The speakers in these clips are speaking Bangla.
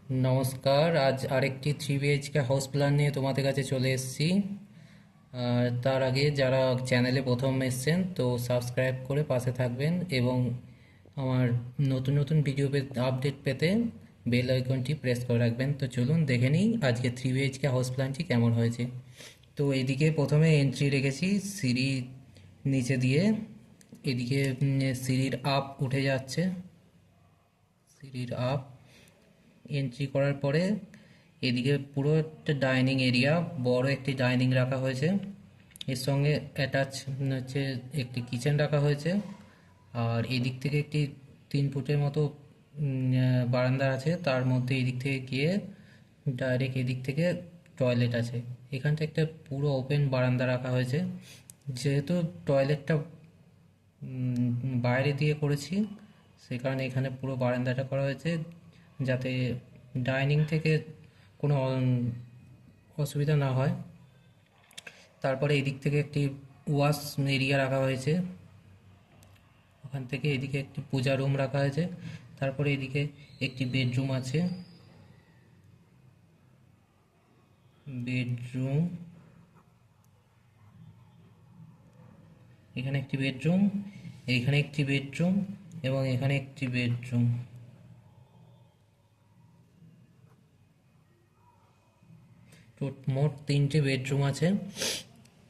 নমস্কার। আজ আরেকটি 3 BHK হাউস প্ল্যান নিয়ে তোমাদের কাছে চলে এসেছি। আর তার আগে যারা চ্যানেলে প্রথম এসেছেন তো সাবস্ক্রাইব করে পাশে থাকবেন এবং আমার নতুন নতুন ভিডিও আপডেট পেতে বেল আইকনটি প্রেস করে রাখবেন। তো চলুন দেখে নিই আজকে 3 BHK হাউস প্ল্যানটি কেমন হয়েছে। তো এদিকে প্রথমে এন্ট্রি রেখেছি সিঁড়ি নিচে দিয়ে, এদিকে সিঁড়ির আপ উঠে যাচ্ছে, সিঁড়ির আপ এন্ট্রি করার পরে এদিকে পুরো একটা ডাইনিং এরিয়া, বড় একটি ডাইনিং রাখা হয়েছে। এর সঙ্গে অ্যাটাচ হচ্ছে একটি কিচেন রাখা হয়েছে। আর এদিক থেকে একটি 3 ফুটের মতো বারান্দা আছে, তার মধ্যে এদিক থেকে গিয়ে ডাইরেক্ট এদিক থেকে টয়লেট আছে। এখানটা একটা পুরো ওপেন বারান্দা রাখা হয়েছে। যেহেতু টয়লেটটা বাইরে দিয়ে করেছি, সে কারণে এখানে পুরো বারান্দাটা করা হয়েছে যাতে ডাইনিং থেকে কোনো অসুবিধা না হয়। তারপরে এদিক থেকে একটি ওয়াশ এরিয়া রাখা হয়েছে, ওখান থেকে এদিকে একটি পূজা রুম রাখা হয়েছে। তারপরে এদিকে একটি বেডরুম আছে, বেডরুম, এখানে একটি বেডরুম, এইখানে একটি বেডরুম এবং এখানে একটি বেডরুম। তো মোট 3টে বেডরুম আছে।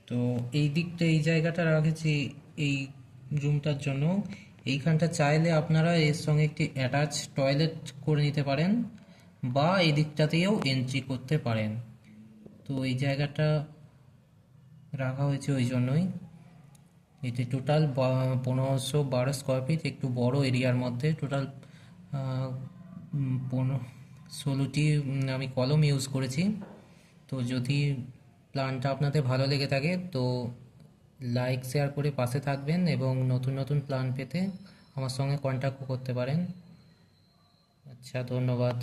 তো এই দিকটা, এই জায়গাটা রেখেছি এই রুমটার জন্য। এইখানটা চাইলে আপনারা এর সঙ্গে একটি অ্যাটাচ টয়লেট করে নিতে পারেন বা এই দিকটাতেও এন্ট্রি করতে পারেন। তো এই জায়গাটা রাখা হয়েছে ওই জন্যই। এটি টোটাল 1512 স্কোয়ার ফিট, একটু বড় এরিয়ার মধ্যে। টোটাল 16টি আমি কলম ইউজ করেছি। তো যদি প্ল্যানটা আপনাদের ভালো লেগে থাকে তো লাইক শেয়ার করে পাশে থাকবেন এবং নতুন নতুন প্ল্যান পেতে আমার সঙ্গে কন্ট্যাক্ট করতে পারেন। আচ্ছা, ধন্যবাদ।